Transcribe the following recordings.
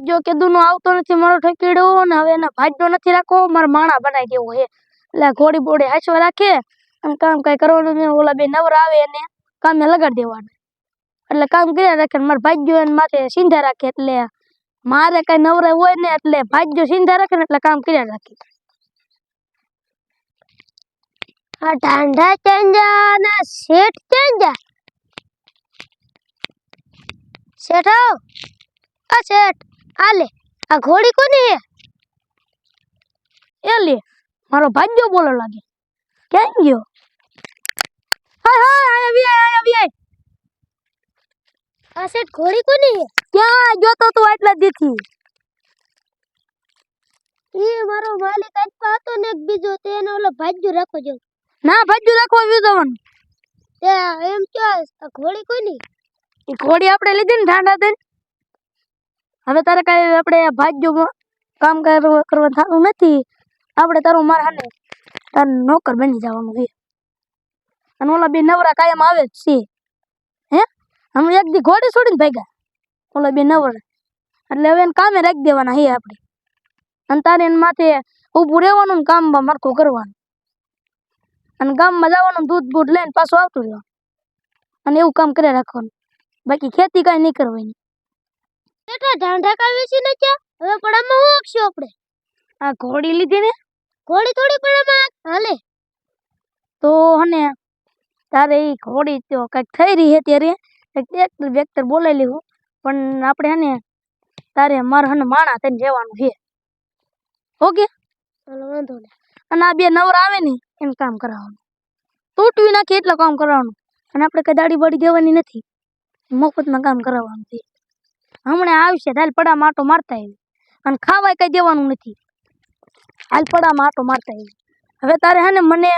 ભાગ્યો કેદુનો આવતો નથી મારો ઠકીડો ને હવે એના ભાગ્યો નથી રાખો મારા માણા બનાવી દેવો હે એટલે ઘોડી બોડી હાચવા રાખે અને કામ કઈ કરવાનું નહીં ઓલા બે નવરા આવે એને કામે લગાડી દેવાના એટલે કામ કર્યા રાખે ને મારા ભાગ્યો એને માથે સિંધા રાખે એટલે મારે કઈ નવરા હોય ને એટલે ભાગ્યો સિંધા રાખે ને એટલે કામ કર્યા રાખે આ ઢાંઢા ચંજા ના શેઠ ચંજા શેઠો આ શેઠ આલે આ ઘોડી કોની હે એ લે મારો ભાગ્યો બોલો લાગે ક્યાં ગયો હાય હાય આયા આ શેઠ ઘોડી કોની હે ક્યાં જોતો તું આટલા દીથી ઈ મારો માલિક આજ પાતો ને એક બીજો તેનો ઓલો ભાગ્યો રાખો જો ના ભાગ્યો રાખવા વિદવન તે એમ કે આ ઘોડી કોની ઈ ઘોડી આપણે લીધી ને ઠાંડા દઈને હવે તારે કઈ આપણે ભાગ્યો કામ કરવા થતું નથી આપણે તારું મારા હાને તાર નોકર બની જવાનું છે અને ઓલા બે નવરા કાયમ આવે જ છે હે અમે એક દી ઘોડી છોડીને ભાગ્યા ઓલા બે નવરા એટલે હવે એને કામે રાખી દેવાના હે આપણે અને તારે એને માથે ઊભું રહેવાનું ને કામમાં મારખું કરવાનું અને ગામમાં જવાનું દૂધ બૂધ લઈને પાછું આવતું રહેવાનું અને એવું કામ કરે રાખવાનું બાકી ખેતી કાંઈ નહીં કરવાની બેટા ઢાંઢા કાવી છે ને ક્યાં હવે પડામાં હું આખશું આપણે આ ઘોડી લીધી ને ઘોડી થોડી પડામાં હાલે તો હને તારે ઈ ઘોડી તો કઈક થઈ રહી છે ત્યારે ટ્રેક્ટર બેક્ટર બોલાવી લેવું પણ આપણે હને તારે મારે હને માણા થઈને જવાનું છે ઓકે ચાલો વાંધો નહીં અને આ બે નવરા આવે ને એને કામ કરાવવાનું તૂટવી નાખે એટલે કામ કરાવવાનું અને આપણે કઈ દાડી બાડી દેવાની નથી મફતમાં કામ કરાવવાનું છે હમણાં આવશે હાલ પડામાં આટો મારતા આવી અને ખાવાય કઈ દેવાનું નથી હાલ પડામાં આટો મારતા આવી હવે તારે હે ને મને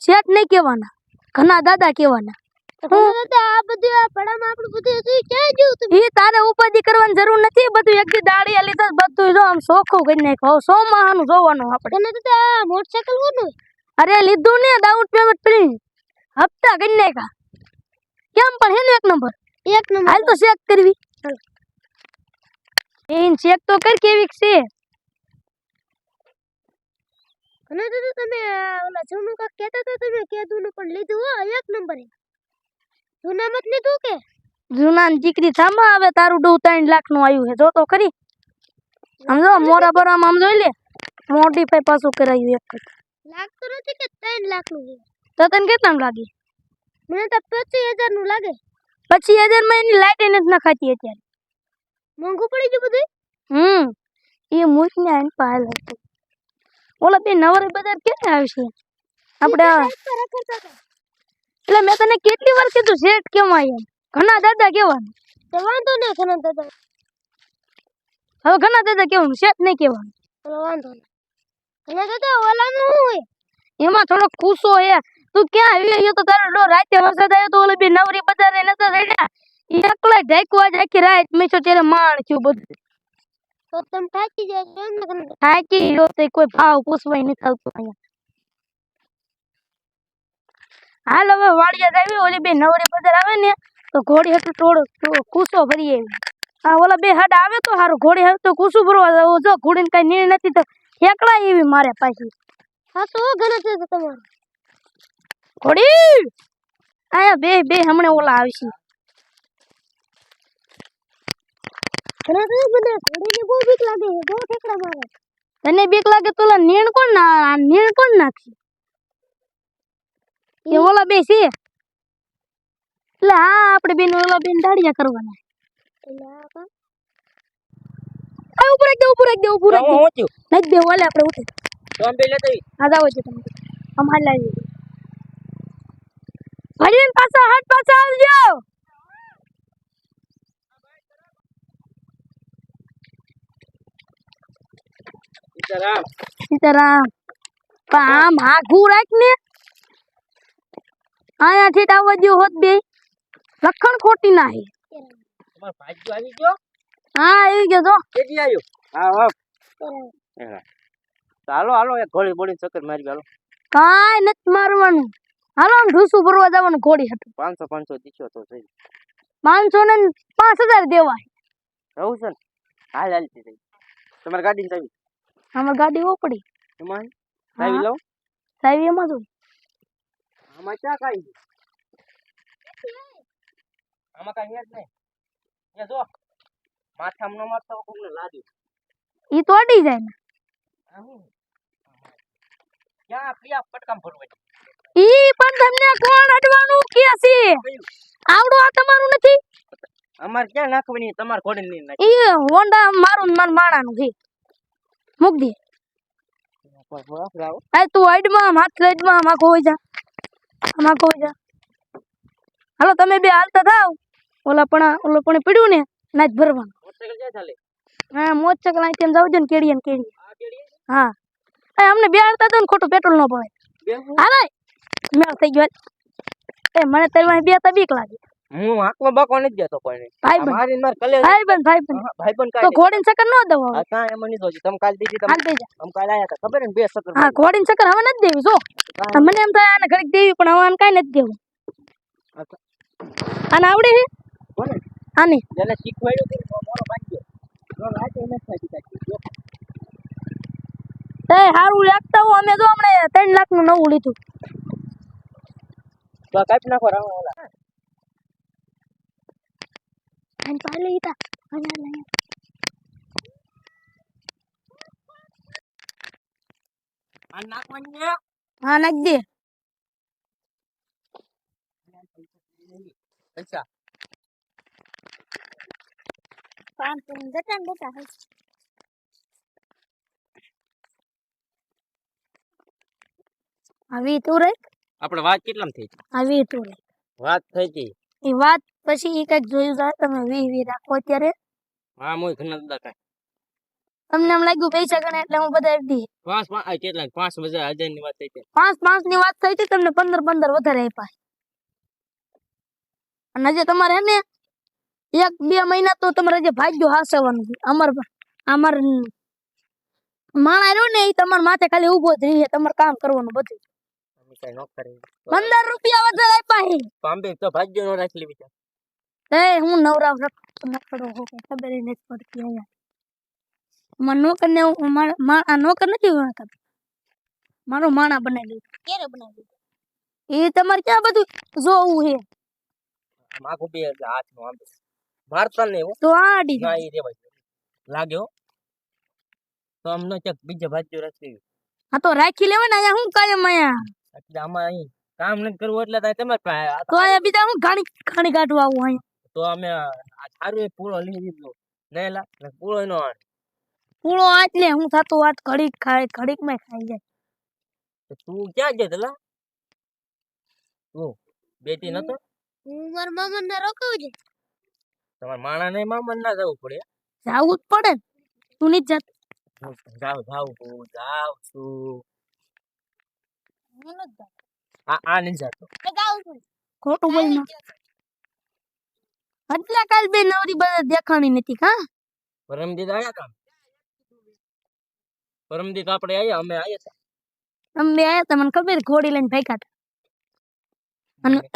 શેઠ નહીં કહેવાના ઘણા દાદા કહેવાના આ બધું આ પડામાં આપણું બધું ક્યાં ગયું તું ઈ તારે ઉપાધિ કરવાની જરૂર નથી બધું એક દી દાડિયા લીધા બધું જો આમ સોખું કરી નાખ્યું સો માહાનું જોવાનું આપણે તને તો આ મોટરસાઇકલ કોનું અરે લીધું ને ડાઉન પેમેન્ટ કરી હપ્તા કરી નાખ્યા કેમ પણ હે ને એક નંબર હાલ તો ચેક કરવી એન ચેક તો કર કેવી છે અને તો તમે ઓલા જૂનું કા કહેતા તો તમે કેદું પણ લીધું હો એક નંબર હે જૂના મત લીધું કે જૂના દીકરી થાંભા આવે તારું 3 લાખ નું આવ્યું છે જો તો ખરી સમજો મોરા બરામાં આમ જોઈ લે મોડીફાઈ પાછું કરાયું એક લાખ તો નથી કે 3 લાખ નું તો તને કેટલાનું લાગે મને તો 25000 નું લાગે 25000 માં એની લાઈટ એને જ નખાતી અત્યારે મોંઘું પડી ગયું બધું એ મૂક ને આન પાલ હતું ઓલા બે નવરે બજાર ક્યારે આવશે આપણે એટલે મેં તને કેટલી વાર કીધું શેઠ કેમ આવ્યો ઘણા દાદા કહેવાનું તો વાંધો નહીં ઘણા દાદા હવે ઘણા દાદા કહેવાનું શેઠ નહીં કહેવાનું તો વાંધો નહીં ઘણા દાદા ઓલાનું શું હોય એમાં થોડો કુસો હે તું ક્યાં આવી ગયો તો તારો ડો રાતે વરસાદ આવ્યો તો ઓલી બે નવરી બજારે નતો રેડ્યા એકલા ઢાંકવા જ આખી રાત મેં ત્યારે માણ થયું બધું તો તમે થાકી જાય એમ ને થાકી ગયો તો કોઈ ભાવ પૂછવાય નથી આવતું અહીંયા હાલ હવે વાડિયા આવી ઓલી બે નવરી બજાર આવે ને તો ઘોડી હતું થોડો કુસો ભરી આવી આ ઓલા બે હડ આવે તો સારું ઘોડી હવે તો કુસું ભરવા જાવ જો ઘોડીને કઈ નીર નથી તો એકલા એવી મારે પાછી હા તો ઘણા છે તમારું ઘોડી આયા બે હમણાં ઓલા આવશે ઘણા તો મને ઘોડીને બહુ બીક લાગે છે બહુ ઠેકડા મારે તને બીક લાગે તો ઓલા નીણ કોણ નાખી એ ઓલા બે છે એટલે હા આપણે બેન ઓલા બેન દાડિયા કરવાના ઉપર એક દે નથી બે ઓલે આપણે ઉઠે તો આમ બે લેતા હા જાવ છે તમે આમ હાલ લાવી ભરીને પાછા હાથ પાછા આવજો સીતારામ આમ આઘું રાખ ને આયાથી આવવા દો હોત બે લખણ ખોટી ના હે તમાર ભાગ્યો આવી ગયો હા આવી ગયો તો કેજી આવ્યો હા ચાલો હાલો એક ઘોડી બોડી ચક્કર મારી હાલો કાઈ નથી મારવાનું હાલો આમ ઢૂસું ભરવા જવાનું ઘોડી હતું 500 દીશો તો થઈ 500 ને 5000 દેવાય રહું છે હાલ હાલતી થઈ તમારી ગાડી ચાવી અમાર ગાડી ઓ પડી એમાં ચાવી હા. લઉં સાહેબ એમાં તો આમાં ક્યાં કાંઈ આમાં કાંઈ છે જ નહીં એ જો માથામાં ન મારતો કોકને લાગ્યું ઈ તો અડી જાય ને આ હું ક્યાં ક્યાં પટકામ ભરવા ઈ પણ તમને કોણ અડવાનું કે છે આવડું આ તમારું નથી અમારે ક્યાં નાખવાની તમારે ઘોડે નહીં નાખી ઈ હોન્ડા મારું ને મારા માણાનું છે મૂક દે આ તું હાઈડમાં હાથ સાઈડમાં આમાં હોય જા આમાં હોય જા હાલો તમે બે હાલતા થાવ ઓલા પણ પીડ્યું ને ના જ ભરવાનું મોટરસાઇકલ ક્યાં ચાલે હા મોટરસાઇકલ અહીં તેમ જાવ ને કેડીએ ને કેડીએ આ કેડી હા એ અમને બે હાલતા તો ને ખોટું પેટ્રોલ ન પડે બેહું હા ભાઈ મેળ થઈ ગયો એ મને તારી બે તા બીક લાગે હું આંખમાં બાકો નથી જતો કોઈને ભાઈબંધ મારી માર કલે ભાઈબંધ ભાઈબંધ તો કાંઈ ઘોડીને ચક્કર ન દવો આ કાંઈ એમાં નહીં સોચી તમે કાલ દીધી તમે હાલ દઈ જા અમે કાલ આયા હતા ખબર ને 2 સકર હા ઘોડીને ચક્કર હવે નથી દેવી જો મને એમ થાય આને ઘડીક દેવી પણ હવે આને કાંઈ નથી દેવું આને આવડે છે કોને આને જેને શીખવાડ્યું હતું ને મોરો બાંધ્યો તો રાતે એને થાય દીધા એ હારું લાગતા હું અમે જો હમણે 3 લાખનું નવું લીધું તો કાપી નાખો રાવ ઓલા આને પાલે ઈતા અહીંયા આ નાખવાની છે હા નાખ દે પૈસા 5 જતા ને જતા આવી તું રે આપણે વાત કેટલામ થઈ આવી તું રે વાત થઈ હતી એ વાત પછી ઈ કઈક જોયું જાય તમે વી રાખો અત્યારે હા મોય ઘણા દાદા કાંઈ તમને એમ લાગ્યું પૈસા ગણે એટલે હું બધા દી 5 કેટલા 5,000 ની વાત થઈ હતી 5 ની વાત થઈ હતી તમને 15 વધારે આપ્યા અને હજી તમારે હે ને 1-2 મહિના તો તમારે જે ભાગ્યો હાસવાનું છે અમાર માણા રહ્યો ને એ તમારા માથે ખાલી ઊભો જ રહે તમારે કામ કરવાનું બધું અમે કાંઈ ન કરી 15 રૂપિયા વધારે આપ્યા છે પામ્બે તો ભાગ્ય નો રાખલી બીજા એ હું નવરાવ નકડો હો કે ખબર ય નથી પડતી અહીંયા માર નોકર ને આ નોકર નથી વાળતા મારો માણા બનાવી લીધો ક્યારે બનાવ્યું એ તમારે ક્યાં બધું જોવું છે માગું બે એટલે હાથ નું આમ મારતા નહીં હો તો આડી ના એ રેવાય લાગ્યો તો અમને ક્યાંક બીજા ભાગ્યો રાખી હા તો રાખી લેવાય ને અહીંયા હું કાયમ અહીંયા એટલે આમાં અહીં કામ નથી કરવું એટલે તારે તમારે પાસે તો અહીંયા બીજા હું ઘાણી કાઢવા આવું અહીંયા તો અમે આ સારું એક પૂરો લઈ લીધો નહીં લા ને પૂરો નો આણ પૂળો આટલે હું થતું વાત ઘડીક ખાય ઘડીક માં ખાઈ જાય તો તું ક્યાં જતો લા તું બેટી નતો હું મારા મામા ને રોકાવું છે તમારા માણા ને મામા ના જવું પડે જાવું જ પડે ને. તું નહીં જાત જાવ હું જાવ છું હું નથી જાતો. આ નહીં જાતો મેં ગાઉં છું ખોટું બોલ ના એટલે કાલ બે નવરી બધા દેખાણી નથી હા પરમદીદ આયા તા પરમદીદ આપણે આયા અમે આયા હતા અમે બે આયા તા મને ખબર ઘોડી લઈને ભાગ્યા હતા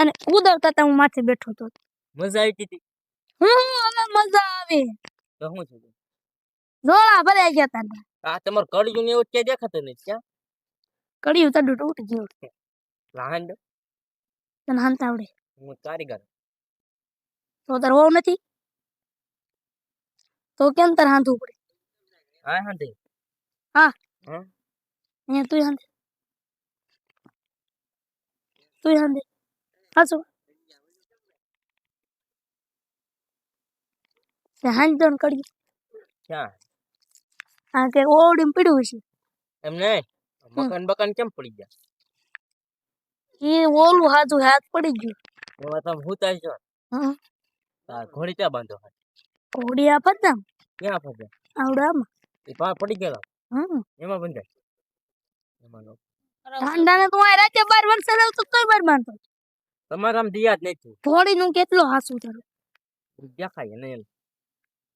અને ઉદરતા તા હું માથે બેઠો હતો મજા આવી હતી હવે મજા આવે તો શું છે જોડા ભરાઈ ગયા તા આ તમારું કડિયું ને એવું ક્યાંય દેખાતું નથી ક્યાં કડિયું તડું તૂટી ગયું લાંડ તને હાંતા આવડે હું કારીગર તો તાર હોવ નથી તો કેમ તાર હાંધવું પડે હા હા તે હા હા અહીંયા તું હાંધે તું હાંધે હાચું હાંધો ને કડિયું ક્યાં હા કે ઓવડીમાં પીડ્યું છે એમ નહીં મકાન બકાન કેમ પડી ગયા એ ઓલું હાથું હાથ પડી ગયું એમાં તમે હુતા છો હા આ ઘોડી ક્યાં બાંધો ઘોડી આ પતા ક્યાં ફસે આવડામાં એ પા પડી ગયેલો હમ એમાં બંધાય એમાં નો ઠંડા ને તું આ રાતે 12 વરસાદ આવતો તોય બાર બાંધતો તમારે આમ દિયાદ નથી ઘોડી નું કેટલો હાસું તારું દેખાય ને એમ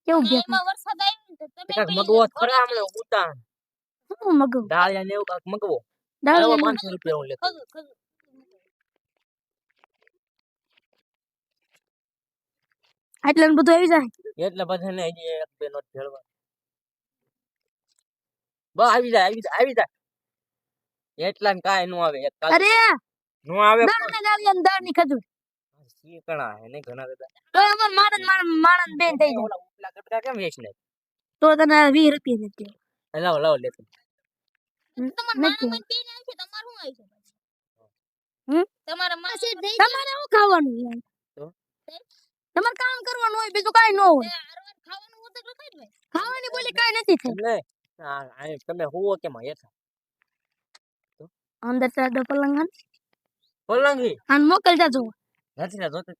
કેવું દેખાય એમાં વરસાદ આવ્યો ને તો તમે કાંઈક પેલી મગવો ખરા હમણાં ઉતા શું મગવું દાળિયા ને એવું કાંઈક મગવો દાળ એવો લઈને 500 રૂપિયા હું લેતો ખગું, ખગું. આટલા ને બધું આવી જાય એટલે બધા ને હજી એક બે નોટ ભેળવા બસ આવી જાય આવી જાય આવી જાય એટલા ને કાંઈ નો આવે એક કાલ અરે નો આવે દાળ ને દાળી અને દાળ ની ખજૂર શીકણા હે ને ઘણા બધા તો અમાર માણસ બેન થઈ જાય ઓલા ઉપલા કટકા કેમ વેચ ને તો તને 20 રૂપિયા દેતી લાવો લાવો લેતો નથી હમ? તમારા માસે દઈ તમારે શું ખાવાનું યાર તો? તમારે કામ કરવાનું હોય બીજું કાંઈ ન હોય ખાવાનું હોતું તો કઈ ભાઈ ખાવાની બોલી કાંઈ નથી થઈ એટલે આ તમે હુવો કેમ હેઠા અંદર ચાદો પલંગ આન. પલંગી આન મોકલતા જો નથી ના જોતે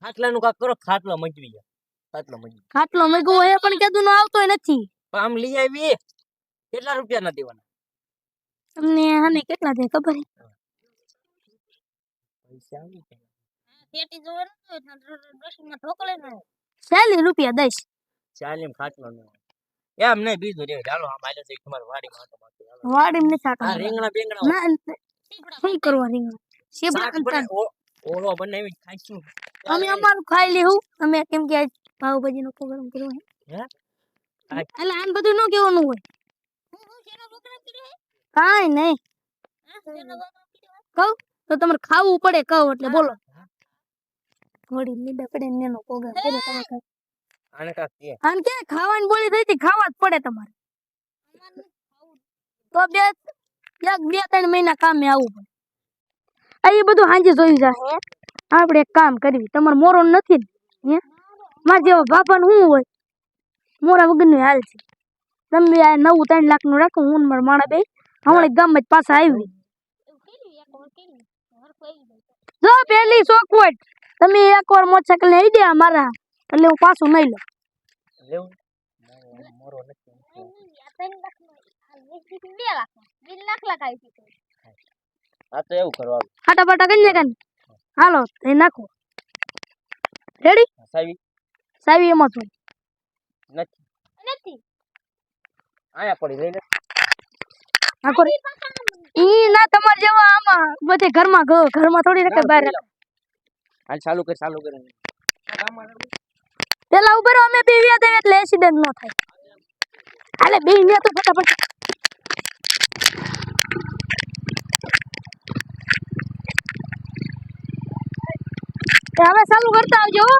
ખાટલાનું કાક કરો ખાટલો મજવી જાય ખાટલો મજવી ખાટલો મેગો હોય પણ કીધું નો આવતોય નથી પણ આમ લઈ આવી કેટલા રૂપિયા ના દેવાના તમને આને કેટલા દે ખબર હે? પૈસા આવી ગયા. પેટી જોવાનું હોય ડ્રેસિંગમાં ઢોકળે ન 40 રૂપિયા દઈશ ચાલીમ ખાટલો ન હોય. એમ નહીં બીજું રે ચાલો આમ આલે છે તમારી વાડીમાં આટો મારતો ચાલો. વાડી ને સાટો આ રીંગણા બેંગણા ના શું કરવા રીંગણ શેબડા શાક બને ઓળો બનાવી ખાઈશું અમે અમારું ખાઈ લેવું અમે કેમ કે આજ પાવભાજી નો પ્રોગ્રામ કર્યો હે હે એટલે આન બધું ન કેવાનું હોય શેનો પ્રોગ્રામ કર્યો હે કાંઈ નહીં શેનો પ્રોગ્રામ કર્યો કહું તો તમારે ખાવું પડે કહું એટલે બોલો ઘોડી લીડા પડે ને એનો પ્રોગ્રામ કર્યો તમે કાંઈ. આને કાક કે આન કે ખાવાની બોલી થઈ હતી ખાવા જ પડે તમારે તો બે ત્રણ મહિના કામે આવવું પડે આ એ બધું સાંજે જોઈ જાય આપણે એક કામ કરવી તમારે મોરો નથી ને હે મારા જેવા બાપાને શું હોય મોરા વગરનું હાલ છે તમે આ 9-3 લાખ નું રાખો હું ને મારા માણા બે હમણાં ગામમાં જ પાછા આવી જો પેલી ચોખવટ તમે એકવાર મોટરસાઇકલ ને આવી દે મારા એટલે હું પાછું નહીં લઉં લેવું મોરો નથી 3 લાખ નો 2 લાખ 2 લાખ આવી છે આ તો એવું કરવાનું ફાટા ફાટા કરી ને કાન હાલો એ નાખો રેડી સાવી સાવી એમાં છું નથી નથી આયા પડી લઈ લે નાખો રે ઈ ના તમારે જેવા આમાં બધે ઘરમાં થોડી રખે બહાર રખે હાલ ચાલુ કર પેલા ઉપર અમે બે વ્યા દેવ એટલે એક્સિડન્ટ ન થાય હાલે બે ને તો ફટાફટ હવે ચાલુ કરતા આવજો હો.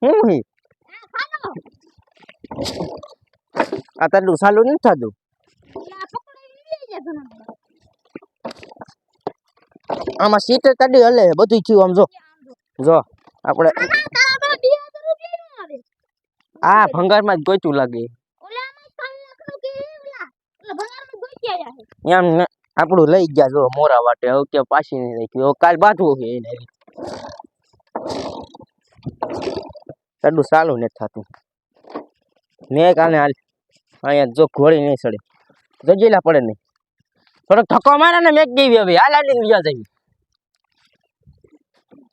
હું હી આ તારું ચાલુ નથી થતું આમાં સીટ તડી હલે બધું થયું આમ જો આપણે આ ભંગારમાં જ ગોચું લાગે એમ આપણું લઈ ગયા જો મોરા વાટે હવે કે પાછી નહીં રાખ્યું કાલ બાંધવું છે એને તડું ચાલુ નથી થતું મેં કાલે હાલ અહીંયા જો ઘોડી નહીં ચડે જજેલા પડે નહીં થોડોક ધક્કો મારે ને મેક દેવી હવે હાલ હાલીને ગયા જઈએ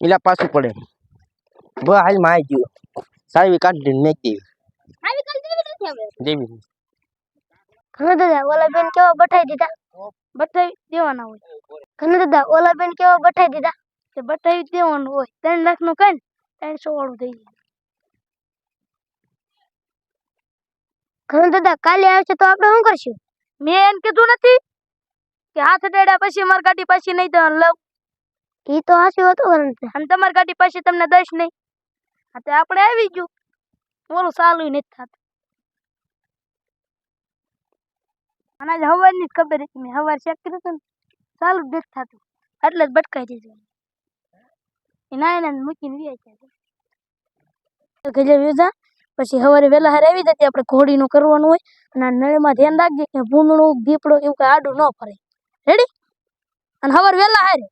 એલા પાછું પડે બ હાલ માં આવી ગયું સાવી કાઢી મેક દેવી દેવી ઘણા દાદા ઓલા બેન કેવા બઠાઈ દીધા બઠાઈ દેવાના હોય ઘણા દાદા ઓલા બેન કેવા બઠાઈ દીધા તે બઠાઈ દેવાનું હોય 3 લાખ નું કઈ 300 વાળું થઈ જાય ઘણા દાદા કાલે આવશે તો આપણે શું કરશું મેં એમ કીધું નથી કે હાથ ડેડા પછી મારી ગાડી પાછી નહીં તો લવ ઈ તો હાસી હતું કારણ છે અને તમારી ગાડી પાછી તમને દઈશ નહીં હા તે આપણે આવી ગયું બોલું સાલું નથી થતું અને આજ હવારની જ ખબર હતી મેં હવાર ચેક કર્યું હતું ને ચાલુ જ નથી થતું એટલે જ ભટકાઈ દીધું એના એને મૂકીને વ્યા છે ગજે વેજા પછી સવારે વહેલા હારે આવી જતી આપણે ઘોડીનું કરવાનું હોય અને આ નળમાં ધ્યાન રાખજે કે ભૂંદડું દીપડો એવું કઈ આડું ન ફરે રેડી અને સવારે વહેલા હારે